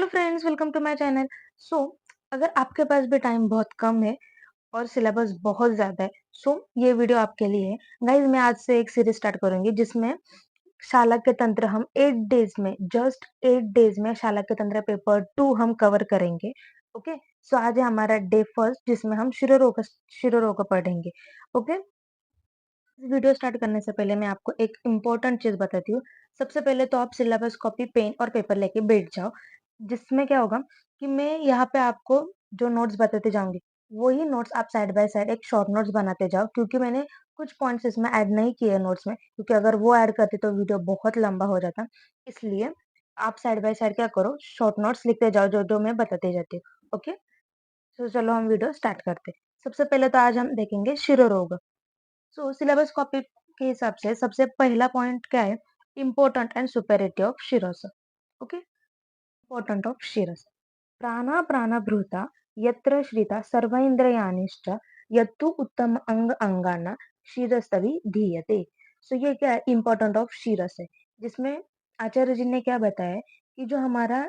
Hello friends, welcome to my channel. So अगर आपके पास भी टाइम बहुत कम है और सिलेबस बहुत ज़्यादा है, सो ये वीडियो आपके लिए है। गाइस, मैं आज से एक सीरीज स्टार्ट करूँगी जिसमें चाणक्य तंत्र हम 8 डेज़ में, जस्ट 8 डेज़ में चाणक्य तंत्र पेपर 2 हम कवर करेंगे। ओके? सो आज है हमारा डे फर्स्ट जिसमें हम शिरोरोग पढ़ेंगे। ओके? वीडियो स्टार्ट करने से पहले मैं आपको एक इम्पोर्टेंट चीज़ बताती हूँ। सबसे पहले तो आप सिलेबस कॉपी, पेन और पेपर लेके बैठ जाओ। जिसमें क्या होगा कि मैं यहाँ पे आपको जो नोट्स बताते जाऊँगी, वही नोट्स आप साइड बाय साइड एक शॉर्ट नोट्स बनाते जाओ, क्योंकि मैंने कुछ पॉइंट्स इसमें ऐड नहीं किए नोट्स में, क्योंकि अगर वो ऐड करते तो वीडियो बहुत लंबा हो जाता। इसलिए आप साइड बाय साइड क्या करो, शॉर्ट नोट्स लिखते जाओ जो-जो मैं बताती जाती हूँ। ओके? तो चलो हम वीडियो स्टार्ट करते हैं। सबसे पहले तो आज हम देखेंगे शिरोरोग। सो सिलेबस कॉपी के हिसाब से सबसे पहला पॉइंट क्या है? इम्पोर्टेंट एंड सुपेरिटी ऑफ शिरोस। ओके? इम्पोर्टेंट ऑफ शिरस। प्राणाप्राणभृता यत्र श्रिता सर्वेन्द्रियाणिश्च यत्तु उत्तम अंग अंगाना शिरस्तवि धीयते। सो ये क्या है? इम्पोर्टेंट ऑफ शिरस है, जिसमें आचार्य जी ने क्या बताया है कि जो हमारा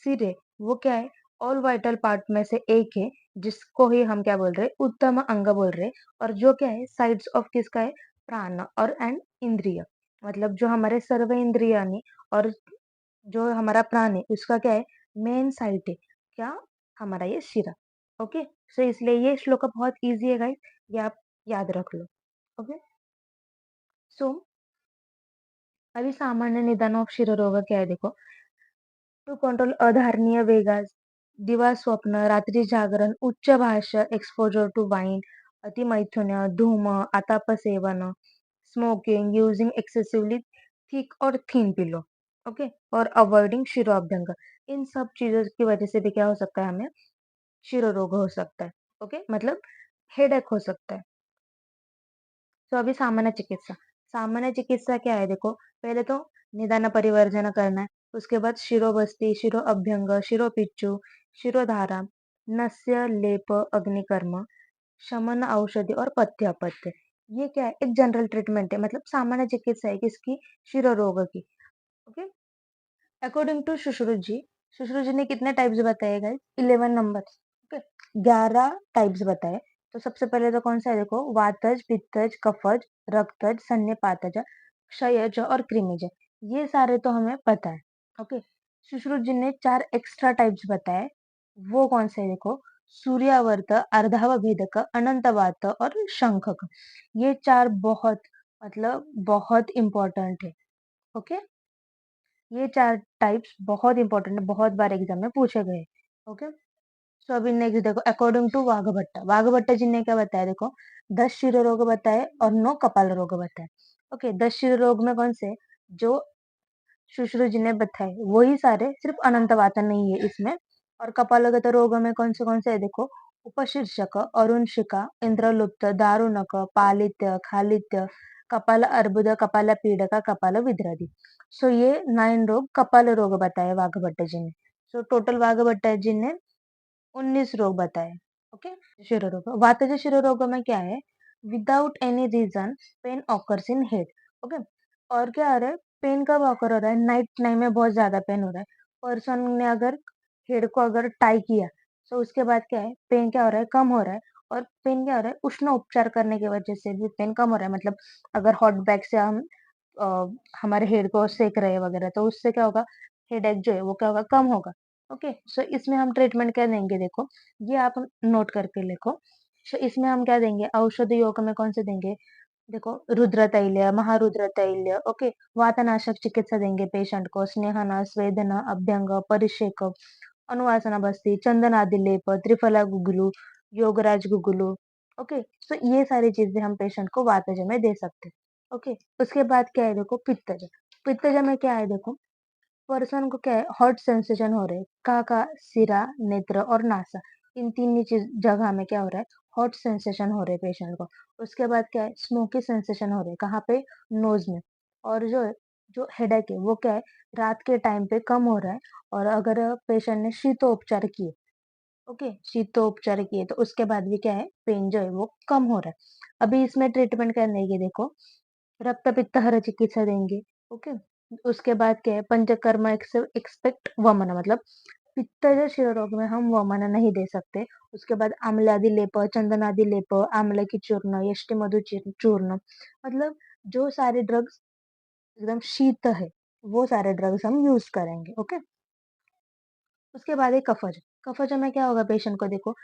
सिर है वो क्या है? ऑल वाइटल पार्ट में से एक है, जिसको ही हम क्या बोल रहे हैं? उत्तम अंग बोल रहे हैं। और जो क्या है? साइड्स ऑफ किसका है? प्राण और एंड इंद्रिय, मतलब जो हमारे सर्व इंद्रियानी और जो हमारा प्राण है उसका क्या है? मेन साइट है क्या? हमारा ये शिरा। ओके? सो इसलिए ये श्लोक बहुत इजी है गाइस, ये आप याद रख लो। ओके? सो अभी सामान्य निदान ऑफ शिरोरोग क्या है देखो। टू कंट्रोल अधारणीय वेगास, दिवा स्वप्न, रात्री जागरण, उच्च भाष्य, एक्सपोजर टू वाइन, अतिमैथुन्य, धूम, आताप सेवन, स्मोकिंग, यूजिंग एक्सेसिवली थिक और थिन पिलो। ओके? और अवॉइडिंग शिरोअभ्यंग। इन सब चीजों की वजह से भी क्या हो सकता है? हमें शिरोरोग हो सकता है। ओके? मतलब हेडेक हो सकता है। तो अभी सामान्य चिकित्सा। सामान्य चिकित्सा क्या है देखो, पहले तो निदान परिवर्जन करना है, उसके बाद शिरोबस्ती, शिरोअभ्यंग, शिरोपिच्चु, शिरोधारा, नस्य लेप, अग्निकर्म, शमन औषधि और पथ्य अपथ्य। ये क्या है? एक जनरल ट्रीटमेंट है, मतलब सामान्य चिकित्सा है किसकी? शिरोरोग की। ओके? अकॉर्डिंग टू सुश्रुत जी ने कितने टाइप्स बताए गाइस? 11 नंबर। ओके? 11 टाइप्स बताए। तो सबसे पहले तो कौन सा है देखो, वातज, पित्तज, कफज, रक्तज, सन्निपातज, क्षयज और कृमिज। ये सारे तो हमें पता है। ओके? सुश्रुत जी ने 4 एक्स्ट्रा टाइप्स बताए। वो कौन से है देखो, सूर्यावर्त, अर्धावभेदक, अनंतवात और शंखक। ये 4 बहुत, मतलब बहुत इंपॉर्टेंट है। ओके? ये 4 टाइप्स बहुत इंपॉर्टेंट है, बहुत बार एग्जाम में पूछे गए। ओके? सो अभी नेक्स्ट देखो, अकॉर्डिंग टू वाघभट्ट। वाघभट्ट जी ने क्या बताया देखो, 10 शिरो रोग बताए और 9 कपाल रोग बताए। ओके? 10 शिरो रोग में कौन से? जो सुश्रुत जी ने बताए वही सारे, सिर्फ अनंत वाता नहीं है इसमें। और कपालगत रोग में कौन से है देखो, उपशीर्षक, अरुणशिका, इंद्रलुप्त, दारुणक, पालित्य, खालित्य, कपाल अर्बुद, कपाल पीड़का, कपाल विद्रदी। सो ये 9 रोग, कपाल रोग बताए वाघभट्ट जी ने। सो टोटल वाघभट्ट जी ने 19 रोग बताए। ओके? शिरोरोग, वातज शिरोरोग में क्या है? Without any reason pain occurs in head. Okay? और क्या आ रहा है? पेन कब ऑकर हो रहा है? नाइट टाइम में बहुत ज्यादा पेन हो रहा है। पर्सन ने अगर हेड को अगर टाई किया, तो उसके बाद क्या है? पेन क्या हो रहा है? कम हो रहा है। और पेन क्या हो रहा है? उष्ण उपचार करने की वजह से भी पेन कम हो रहा है। मतलब अगर हॉट बैग से हम अ, हमारे हेड को सेक रहे हैं वगैरह, तो उससे क्या होगा? हेडेक जो है वो क्या होगा? कम होगा। ओके? सो इसमें हम ट्रीटमेंट क्या देंगे देखो, ये आप नोट करके लिखो। सो इसमें हम क्या देंगे? औषधि योग में कौन से देंगे देखो, रुद्र तैल्य, महारुद्र तैल्य। ओके? वातनाशक चिकित्सा देंगे पेशेंट को, स्नेहना, स्वेदना, अभ्यंग, परिषेक, अनुवासना बस्ती, चंदन आदि लेप, त्रिफला गुगुलू, योगराज गुगुलू। ओके? सो ये सारी चीजें हम पेशेंट को वातज में दे सकते हैं। ओके? उसके बाद क्या है देखो, पित्तज। पित्तज में क्या है देखो, पर्सन को क्या है? हॉट सेंसेशन हो रहे हैं, कहाँ सिरा, नेत्र और नासा। इन तीन ही चीज जगह में क्या हो रहा है? हॉट सेंसेशन हो रहे हैं पेशेंट को। उसके बाद क्या है? स्मोकी सेंसेशन हो रहे हैं, कहाँ पे? नोज में। और जो हेडेक है वो क्या है? रात के टाइम पे कम हो रहा है। और अगर पेशेंट ने शीतोपचार किए, ओके, शीतोपचार किए, तो उसके बाद भी क्या है? पेन जो है वो कम हो रहा है। अभी इसमें ट्रीटमेंट करने की देखो, रक्त पित्त हर चिकित्सा देंगे। ओके? उसके बाद क्या है? पंचकर्म एक्सपेक्ट वमन, मतलब पित्तच्या क्षयरोग में हम वमन नहीं दे सकते। उसके बाद आम्लादि लेप, चंदनादि लेप, आंवले की चूर्ण, यष्टि मधु चूर्ण, मतलब जो सारे ड्रग्स एकदम शीत है, वो सारे ड्रग्स हम यूज करेंगे। ओके। उसके बाद है कफज। कफज में क्या होगा पेशेंट को, देखो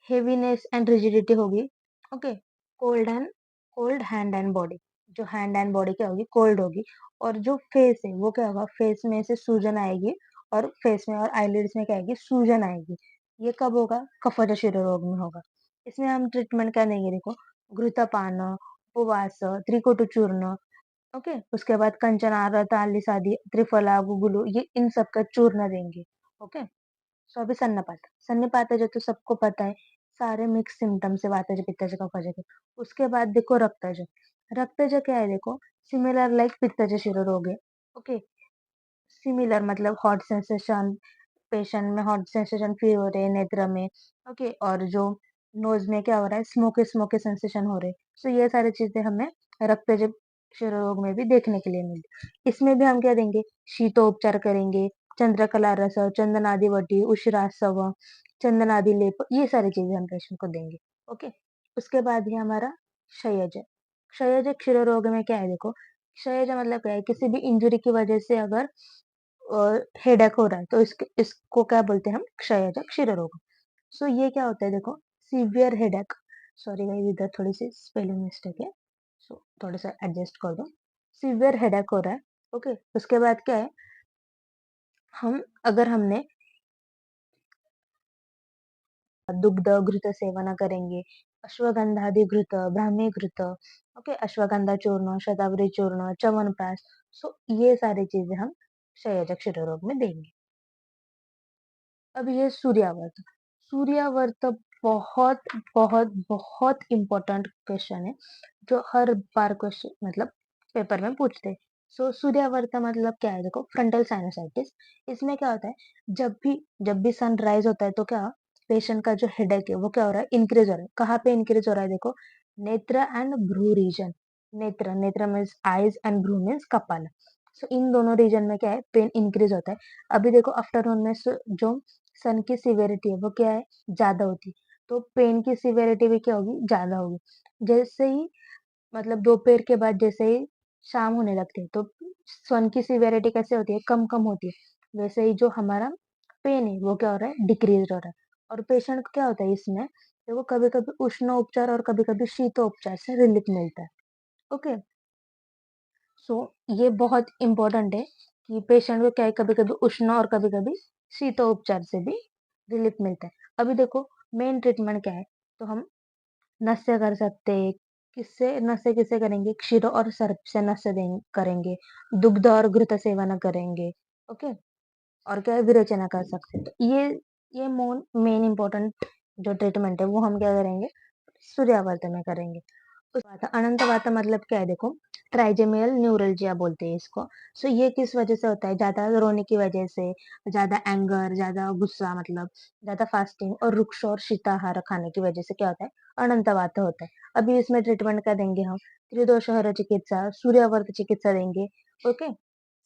हेवीनेस एंड रिजिडिटी होगी। Okay. Cold hand and body, जो हैंड एंड बॉडी क्या होगी, कोल्ड होगी। और जो फेस है वो क्या होगा, फेस में से सूजन आएगी, और फेस में और आईलिड्स में क्या आएगी, सूजन आएगी। ये कब होगा, कफज शिरोरोग में होगा। इसमें हम ट्रीटमेंट क्या देंगे, देखो घृतपान, उपवास, त्रिकोटु चूर्ण। ओके। उसके बाद कंचनार, तालिस आदि, त्रिफला, गुगुलू, ये इन सब का चूर्ण देंगे। ओके। सो अभी सन्नपात। सन्निपात जो तो सबको पता है, सारे मिक्स सिम्टम्स है वातज पित्तज कफज के। उसके बाद देखो रक्तज। रक्तज क्या है, देखो सिमिलर लाइक पित्तज शिरोरोग है। ओके। सिमिलर मतलब हॉट सेंसेशन, पेशेंट में हॉट सेंसेशन फील हो रहे हैं नेत्र में। ओके। और जो नोज में क्या हो रहा है, स्मोकी स्मोकी सेंसेशन हो रहे हैं। सो ये सारी चीजें हमें रक्तज रोग में भी देखने के लिए मिलती। इसमें भी हम क्या देंगे, शीतोपचार करेंगे, चंद्रकला रस, चंदनादि वटी, उशरासव, चंदनादि लेप, ये सारी चीजें हम पेशेंट को देंगे। ओके। उसके बाद है हमारा क्षयज। क्षयज क्षीर रोग में क्या है, देखो क्षयज मतलब क्या है, किसी भी इंजुरी की वजह से अगर हेडेक हो रहा है तो इसको क्या बोलते हैं हम, क्षयज क्षीर रोग। सो ये क्या होता है, देखो सीवियर हेडेक, सॉरी गाइस इधर थोड़ी सी स्पेलिंग मिस्टेक है, सो थोड़ा सा एडजस्ट कर दो। सीवियर हेडेक हो रहा है। ओके। उसके बाद क्या है, हम अगर हमने दुग्ध घृत सेवन करेंगे, अश्वगंधादि घृत, ब्राह्मी घृत, ओके, अश्वगंधा चूर्ण, शतावरी चूर्ण, च्यवनप्राश, सो ये सारी चीजें हम क्षयज क्षीर रोग में देंगे। अब ये सूर्यावर्त। सूर्यावर्त बहुत बहुत बहुत इंपॉर्टेंट क्वेश्चन है, जो हर बार क्वेश्चन मतलब पेपर में पूछते हैं। सो सूर्यावर्त मतलब क्या है, देखो फ्रंटल साइनसाइटिस। इसमें क्या होता है, जब भी सनराइज होता है तो क्या, पेशेंट का जो हेडेक है वो क्या हो रहा है, इंक्रीज हो रहा है। कहाँ पे इंक्रीज हो रहा है, देखो नेत्र एंड भ्रू रीजन। नेत्र, नेत्र मीन्स आईज एंड भ्रू मीन्स कपाल। सो इन दोनों रीजन में क्या है, पेन इंक्रीज होता है। अभी देखो आफ्टरनून में जो सन की सिवियरिटी है वो क्या है, ज्यादा होती है, तो पेन की सिवियरिटी भी क्या होगी, ज्यादा होगी। जैसे ही मतलब दोपहर के बाद जैसे ही शाम होने लगती है तो सन की सिवियरिटी कैसे होती है, कम कम होती है। वैसे ही जो हमारा पेन है वो क्या हो रहा है, डिक्रीज हो रहा है। और पेशेंट को क्या होता है इसमें, देखो कभी कभी उष्ण उपचार और कभी कभी शीतोपचार से रिलीफ मिलता है। ओके। सो ये बहुत इंपॉर्टेंट है कि पेशेंट को क्या है, कभी कभी उष्ण और कभी कभी शीतोपचार से भी रिलीफ मिलता है। अभी देखो मेन ट्रीटमेंट क्या है, तो हम नस्य कर सकते हैं। किससे नस्य, किससे करेंगे, क्षीर और सर्प से नस्य करेंगे, दुग्ध और घृत सेवन करेंगे। ओके। और क्या है, विरेचना कर सकते हैं। तो ये मेन इंपॉर्टेंट जो ट्रीटमेंट है वो हम क्या करेंगे, सूर्यावर्त में करेंगे। वाता, अनंत वाता मतलब क्या है, देखो ट्राइजेमियल न्यूरल्जिया बोलते हैं इसको। सो ये किस वजह से होता है, ज्यादा रोने की वजह से, ज्यादा एंगर, ज्यादा गुस्सा, मतलब ज्यादा फास्टिंग और रुक्ष और शीताहार खाने की वजह से क्या होता है, अनंत वात होता है। अभी इसमें ट्रीटमेंट क्या देंगे हम, त्रिदोषहर चिकित्सा, सूर्यावर्त चिकित्सा देंगे। ओके।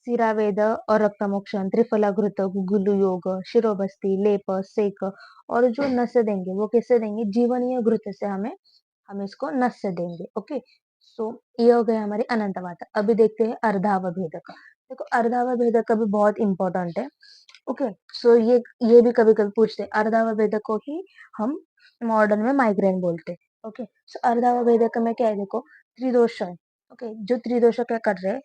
सिरावेद और रक्तमोक्षण, त्रिफलाघृत, गुगुलु योग, शिरोबस्ती, लेप, सेक, और जो नस्य देंगे वो कैसे देंगे, जीवनीय घृत से हम इसको नस्य देंगे। ओके। सो ये हो गया हमारी अनंतवाता। अभी देखते हैं अर्धावभेदक। देखो अर्धावभेदक भी बहुत इंपॉर्टेंट है। ओके। सो ये भी कभी कभी पूछते हैं, अर्धावभेदक को ही हम मॉडर्न में माइग्रेन बोलते हैं। ओके। सो अर्धावभेदक में क्या है, देखो त्रिदोष है। ओके। जो त्रिदोष क्या कर रहे हैं,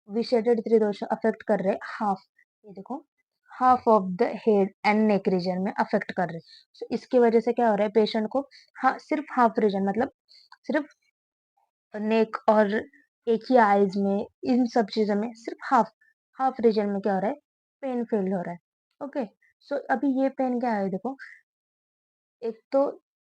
विशेडेड त्रिदोष अफेक्ट कर रहे हाफ, ये देखो half of the head and neck reason में अफेक्ट कर रहे। so, इसकी वजह से क्या हो रहा है पेशेंट को, हाँ सिर्फ हाफ रीजन मतलब सिर्फ नेक और एक ही आईज में, इन सब चीजों में सिर्फ हाफ हाफ रीजन में क्या हो रहा है, पेन फील हो रहा है। ओके। सो अभी ये पेन क्या है, देखो एक तो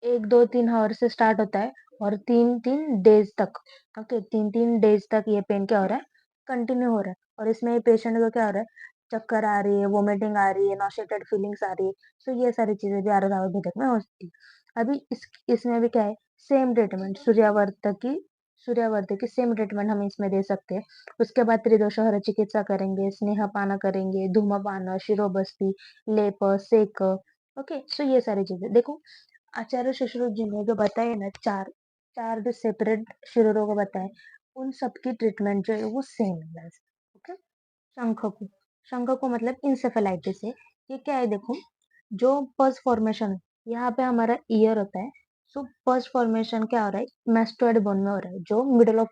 1 2 3 आवर से स्टार्ट होता है और 3 3 डेज तक। ओके। 3 3 डेज तक ये पेन क्या हो रहा है, कंटिन्यू हो रहा है। और इसमें पेशेंट को क्या हो रहा है, चक्कर आ रही है, वोमिटिंग आ रही है, नॉसिएटेड फीलिंग्स आ रही है। सो ये सारी चीजें भी आर्द्रावभेदक में होती है। अभी इसमें भी क्या है, सेम ट्रीटमेंट सूर्यावर्त की सूर्यावर्त की सेम ट्रीटमेंट हम इसमें दे सकते हैं। उसके बाद त्रिदोषाहार चिकित्सा करेंगे, स्नेहपान करेंगे, धूमपान, शिरोबस्ती, लेप, सेक, ओके। सो ये सारी चीजें देखो, आचार्य शुश्रुत जी ने जो बताए ना, चार चार जो सेपरेट शिरोरोग को बताए, उन सबकी ट्रीटमेंट जो है वो सेम है। ओके। शंखकू, शंखकू मतलब इंसेफेलाइटिस है। ये क्या है देखो, जो पस फॉर्मेशन है, यहाँ पे हमारा ईयर होता है। सो पस फॉर्मेशन क्या हो रहा है, मेस्टोइड बोन में हो रहा है। जो मिडल ऑफ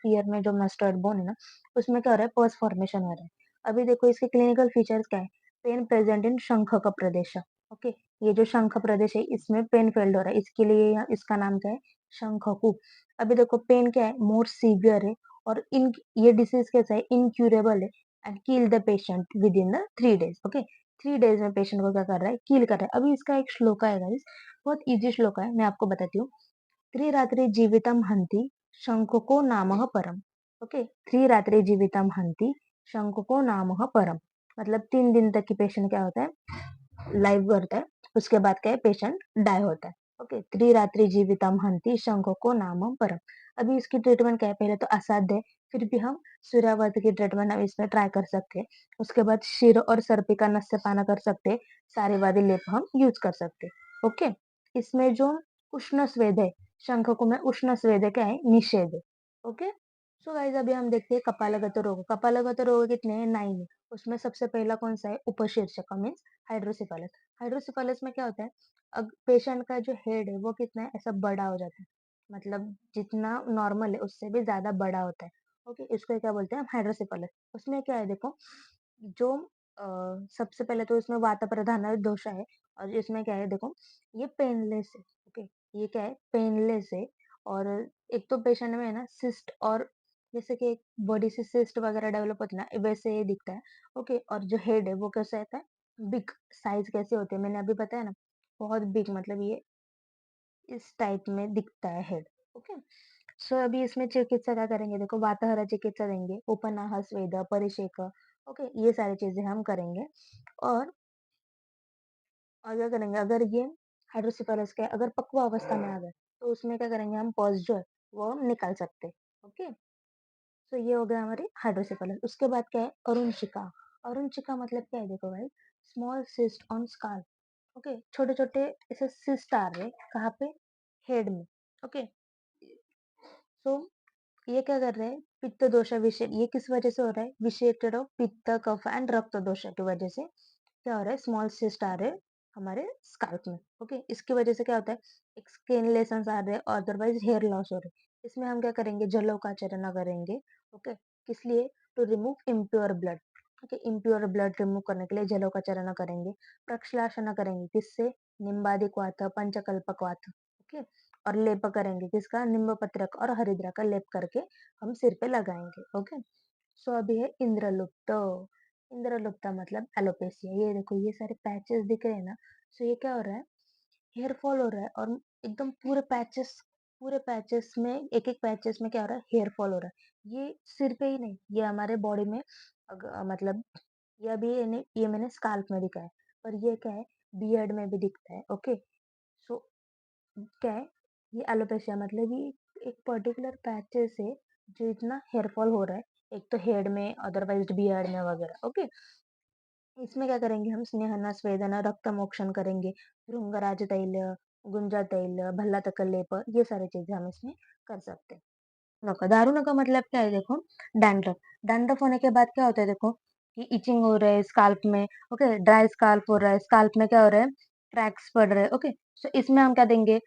ईयर में जो मेस्टोइड बोन है ना, उसमें क्या हो रहा है, पस फॉर्मेशन हो रहा है। अभी देखो इसके क्लिनिकल फीचर्स क्या है, पेन प्रेजेंट इन शंख का प्रदेश। ओके। ये जो शंख प्रदेश है इसमें पेन फील्ड हो रहा है, इसके लिए इसका नाम क्या है, शंखकू। अभी देखो पेन क्या है, मोर सीवियर है, और इन ये डिसीज कैसा है, इनक्यूरेबल है, and kill the patient with in the 3 days। Okay. 3 days में पेशेंट को क्या कर रहा है, किल कर रहा है। अभी इसका एक श्लोका है गाइस, बहुत इजी श्लोका है, मैं आपको बताती हूँ। त्रिरात्रि जीवितम हंति शंखको नामः परम। ओके। त्रिरात्रि जीवितम हंति शंखको नामः परम, मतलब 3 दिन तक की पेशेंट क्या होता है, लाइव करता है। उसके बाद क्या है, पेशेंट डाई होता है। ओके। त्रिरात्रि जीवितम हंति शंखको नामः परम। अभी इसकी ट्रीटमेंट क्या है, पहले तो असाध्य है, फिर भी हम सूर्यावर्त की ट्रीटमेंट हम इसमें ट्राई कर सकते हैं। उसके बाद शिर और सर्पिका नस्य पाना कर सकते हैं, सारीवादी लेप हम यूज कर सकते हैं। ओके। इसमें जो उष्ण स्वेद है, शंखको में उष्ण स्वेद क्या है, निषेध है। ओके। सो गाइस अभी हम देखते हैं कपालगत रोग। कपालगत रोग कितने हैं, 9 है। उसमें सबसे पहला कौन सा है, उपशीर्षक मीन्स हाइड्रोसिफालस। हाइड्रोसिफालस में क्या होता है, अब पेशेंट का जो हेड है वो कितना है, ऐसा बड़ा हो जाता है, मतलब जितना नॉर्मल है उससे भी ज्यादा बड़ा होता है। ओके। इसको क्या बोलते हैं हम, हाइड्रोसिफालस। उसमें क्या है देखो, जो अ, सबसे पहले तो इसमें वात प्रधान दोष है, और इसमें क्या है देखो, ये पेनलेस है। ओके। ये क्या है, पेनलेस है। और एक तो पेशेंट में है ना सिस्ट, और जैसे कि एक बॉडी से सिस्ट वगैरह डेवलप होती है ना, वैसे ये दिखता है। ओके। और जो हेड है वो कैसा रहता है, बिग साइज कैसे होते हैं, मैंने अभी बताया ना, बहुत बिग, मतलब ये इस टाइप में दिखता है हेड। ओके। सो अभी इसमें चिकित्सा क्या करेंगे देखो, वातहरा चिकित्सा देंगे, उपनाह स्वेद, परिषेक। ओके। ये सारी चीजें हम करेंगे। और और क्या करेंगे, अगर ये हाइड्रोसिफालस का अगर पक्वा अवस्था में आ गए, तो उसमें क्या करेंगे हम, पॉज जो है वो हम निकाल सकते हैं। ओके। तो ये हो गया हमारी हाइड्रोसिफालस। उसके बाद क्या है, अरुणशिका। अरुणशिका मतलब क्या है देखो भाई, small cyst on scale. Okay. छोटे छोटे ऐसे सिस्ट आ रहे, कहाँ पे, हेड में। ओके। सो ये क्या कर रहे हैं, पित्त दोष विषय, ये किस वजह से हो रहा है, विषेक्टेड ऑफ पित्त कफ एंड रक्त दोष की वजह से क्या हो रहा है, स्मॉल सिस्ट आ रहे हैं हमारे स्काल्प में। ओके। इसकी वजह से क्या होता है, एक स्किन लेसन्स आ रहे हैं, अदरवाइज हेयर लॉस हो रहे हैं। इसमें हम क्या करेंगे, जलोकाचरण करेंगे। ओके। किस लिए, to remove impure blood. Okay. Impure blood remove करने के लिए जलोकाचरण करेंगे। प्रक्षालन करेंगे, किससे, निम्बादिक वात, पंचकल्पक वात। ओके। और लेप करेंगे, किसका, नींब पत्रक और हरिद्रा का लेप करके हम सिर पे लगाएंगे। ओके। सो अभी है इंद्रलुप्त। इंद्रलुप्ता मतलब एलोपेसिया। ये देखो ये सारे पैचेस दिख रहे हैं ना, सो ये क्या हो रहा है, हेयर फॉल हो रहा है, और एकदम पूरे पैचेस में, एक एक पैचेस में क्या हो रहा है, हेयर फॉल हो रहा है। ये सिर पे ही नहीं, ये हमारे बॉडी में मतलब ये अभी ये नहीं, ये मैंने स्काल्प में दिखा है, पर ये क्या है, बियर्ड में भी दिखता है। ओके। सो क्या है, ये एलोपेशिया मतलब ये एक पर्टिकुलर पैचेस है जो इतना हेयर फॉल हो रहा है, एक तो हेड में, अदरवाइज बियर्ड में वगैरह। ओके। इसमें क्या करेंगे हम, स्नेहना स्वेदना रक्त मोक्षण करेंगे, भृंगराज तैल, गुंजा तैल, भल्ला तक लेप, ये सारी चीजें हम इसमें कर सकते हैं। नका दारू का मतलब क्या है देखो, डैंड्रफ। डैंड्रफ होने के बाद क्या होता है देखो, कि इचिंग हो रहा है स्काल्प में। ओके। ड्राई स्काल्प हो रहा है, स्काल्प में क्या हो रहा है, क्रैक्स पड़ रहे हैं। ओके। सो इसमें हम क्या देंगे,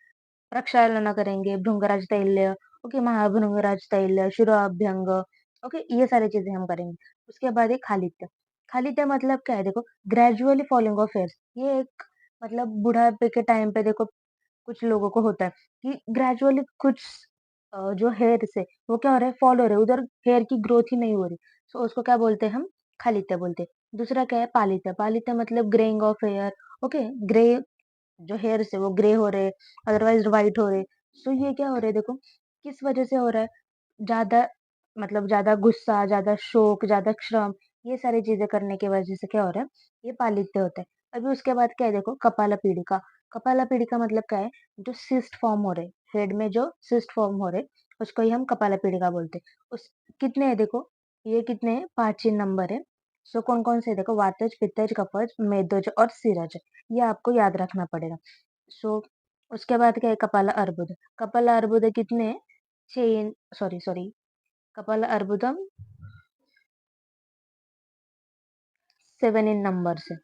प्रक्षालन करेंगे, भृंगराज तैल, ओके, महाभृंगराज तैल, शिरोअभ्यंग। ओके। ये सारी चीजें हम करेंगे। उसके बाद एक खालित्य। खालित्य मतलब क्या है देखो, ग्रेजुअली फॉलिंग ऑफ हेयर्स। ये एक मतलब बुढ़ापे के टाइम पे देखो कुछ लोगों को होता है कि ग्रेजुअली कुछ जो हेयर से वो क्या हो रहा है, फॉल हो रहे, उधर हेयर की ग्रोथ ही नहीं हो रही। सो उसको क्या बोलते हैं हम, खालित्य बोलते हैं। दूसरा क्या है, पालित्य। पालित्य मतलब greying of hair. Okay. Grey, जो हेयर्स है वो ग्रे हो रहे, अदरवाइज व्हाइट हो रहे। सो ये क्या हो रहा है देखो, किस वजह से हो रहा है, ज्यादा, मतलब ज्यादा गुस्सा, ज्यादा शोक, ज्यादा श्रम, ये सारी चीजें करने की वजह से क्या हो रहा है, ये पालित्य होता है। अभी उसके बाद क्या है देखो, कपाला पीड़िका। कपाला पीड़िका मतलब क्या है, जो सिस्ट फॉर्म हो रहे, हेड में जो सिस्ट फॉर्म हो रहे, उसको ही हम कपालपीड़िका बोलते हैं। उस कितने हैं देखो, ये कितने हैं 5 ही नंबर है। सो कौन-कौन से हैं देखो, वातज, पित्तज, कफज, मेदोज और सीरज। ये आपको याद रखना पड़ेगा। सो उसके बाद क्या है, कपाल अर्बुद। कपाल अर्बुद कितने हैं? 6 सॉरी, सॉरी, कपाल अर्बुदम 7 इन नंबर से।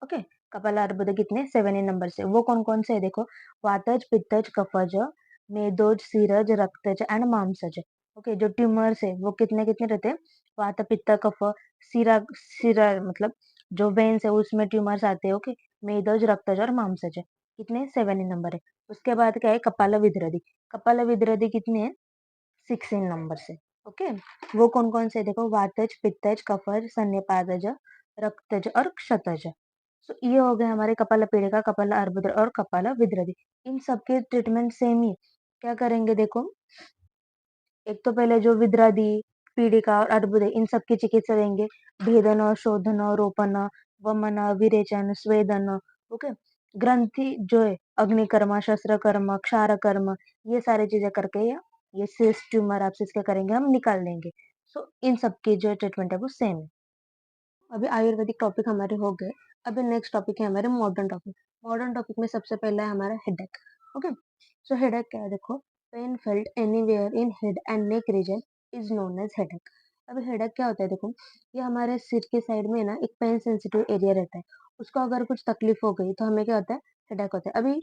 ओके, कपालार्बुद कितने 7 इन नंबर से। वो कौन कौन से है देखो, वातज, पित्तज, कफज, मेदोज, सीरज, रक्तज एंड मांसज। ओके, जो ट्यूमर्स है वो कितने कितने रहते हैं, वात, पित्त, कफ, सीरा, सीरा मतलब जो वेन्स है उसमें ट्यूमर्स आते हैं। ओके, मेदोज, रक्तज और मांसज कितने 7 इन नंबर है। उसके बाद क्या है, कपाल विद्रदी। कपाल विद्रदी कितने हैं 6 इन नंबर से। ओके, वो कौन कौन से देखो, वातज, पित्तज, कफज, सन्निपादज, रक्तज और क्षतज। सो ये हो गए हमारे कपाल पीड़िका, कपाल अर्बुद और कपाल विद्रदी। इन सबके ट्रीटमेंट सेम ही। क्या करेंगे देखो, एक तो पहले जो विद्रादी, पीड़िका और अर्बुद है, इन सबकी चिकित्सा देंगे। भेदन, शोधन, रोपण, वमन, विरेचन, स्वेदन। ओके, ग्रंथि जो है अग्निकर्म, शस्त्रकर्म, क्षार कर्म, ये सारी चीजें करके ये सिस्ट ट्यूमर आप क्या करेंगे, हम निकाल देंगे। सो इन सबकी जो ट्रीटमेंट है वो सेम है। अभी आयुर्वेदिक टॉपिक हमारे हो गए। अभी नेक्स्ट टॉपिक है हमारे मॉडर्न टॉपिक। मॉडर्न टॉपिक में सबसे पहला है हमारा हेडेक। ओके, सो हेडेक क्या है देखो, pain felt anywhere in head and neck region is known as headache. अभी हेडेक क्या होता है देखो, ये हमारे सिर के साइड में ना एक पेन सेंसिटिव एरिया रहता है। उसको अगर कुछ तकलीफ हो गई तो हमें क्या होता है, हेडेक होता है। अभी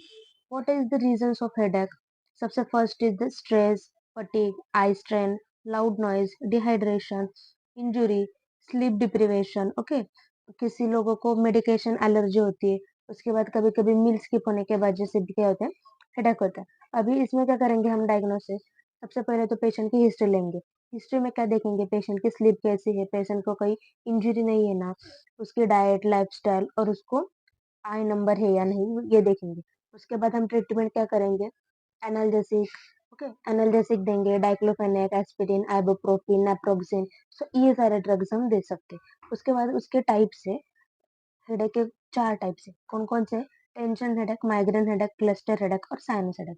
what is the reasons of headache? सबसे first is the stress, fatigue, eye strain, loud noise, dehydration, injury, sleep deprivation. Okay, किसी लोगों को मेडिकेशन एलर्जी होती है। उसके बाद कभी कभी मील स्किप होने के वजह से भी क्या होता है, हेडेक होता है। अभी इसमें क्या करेंगे हम डायग्नोसिस, सबसे पहले तो पेशेंट की हिस्ट्री लेंगे। हिस्ट्री में क्या देखेंगे, पेशेंट की स्लीप कैसी है, पेशेंट को कोई इंजरी नहीं है ना, उसकी डाइट, लाइफस्टाइल और उसको आई नंबर है या नहीं, ये देखेंगे। उसके बाद हम ट्रीटमेंट क्या करेंगे, एनाल्जेसिक। ओके, एनाल्जेसिक देंगे, डाइक्लोफेनेक, एस्पिरिन, आइबुप्रोफिन, नेप्रोक्सिन। सो ये सारे ड्रग्स हम दे सकते हैं। उसके बाद उसके टाइप से, हेडेक के 4 टाइप से कौन कौन से, tension headache, migraine headache, cluster headache और साइनस हेडेक।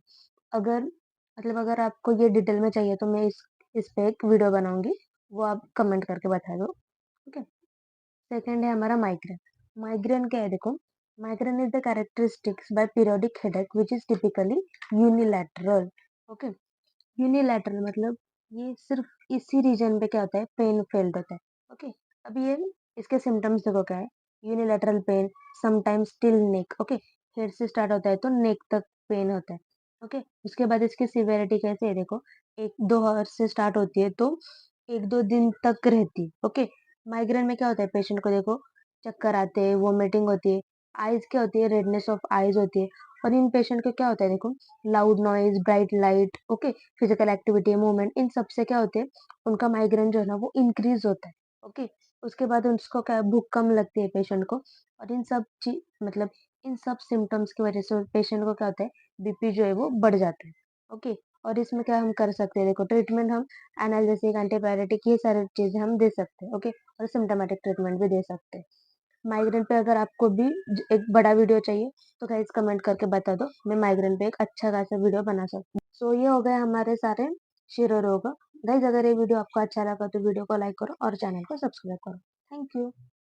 अगर अगर आपको ये डिटेल में चाहिए तो मैं इस पे एक वीडियो बनाऊंगी, वो आप कमेंट करके बता दो। ओके, सेकंड है हमारा माइग्रेन। माइग्रेन क्या है देखो, migraine is the characteristics by periodic headache which is typically unilateral. Okay, unilateral मतलब ये सिर्फ इसी रीजन पे क्या होता है, पेन फेल्ड होता है। ओके, अभी ये इसके सिम्टम्स देखो क्या है, यूनिलैटरल पेन, समटाइम्स टिल नेक। ओके, हेड से स्टार्ट होता है तो नेक तक पेन होता है। ओके, उसके बाद इसकी सिवियरिटी कैसे है देखो, 1-2 आवर्स से स्टार्ट होती है तो 1-2 दिन तक रहती है। ओके, माइग्रेन में क्या होता है, पेशेंट को देखो चक्कर आते हैं, वोमिटिंग होती है, आईज क्या होती है, रेडनेस ऑफ आईज होती है। और इन पेशेंट को क्या होता है देखो, loud noise, bright light, okay, physical activity, movement, इन सब से क्या होते हैं, उनका माइग्रेन जो है ना वो इंक्रीज होता है। ओके, उसके बाद उसको क्या है, भूख कम लगती है पेशेंट को। और इन सब चीज इन सब सिम्टम्स की वजह से पेशेंट को क्या होता है, बीपी जो है वो बढ़ जाता है। ओके, और इसमें क्या हम कर सकते हैं देखो, ट्रीटमेंट हम एनाल्जेसिक, एंटीबायोटिक, ये सारी चीजें हम दे सकते हैं। ओके, और सिम्टोमेटिक ट्रीटमेंट भी दे सकते हैं। माइग्रेन पे अगर आपको भी एक बड़ा वीडियो चाहिए तो गाइस कमेंट करके बता दो, मैं माइग्रेन पे एक अच्छा खासा वीडियो बना सकती हूँ। सो ये हो गए हमारे सारे शिरोरोग। गाइस अगर ये वीडियो आपको अच्छा लगा तो वीडियो को लाइक करो और चैनल को सब्सक्राइब करो। Thank you.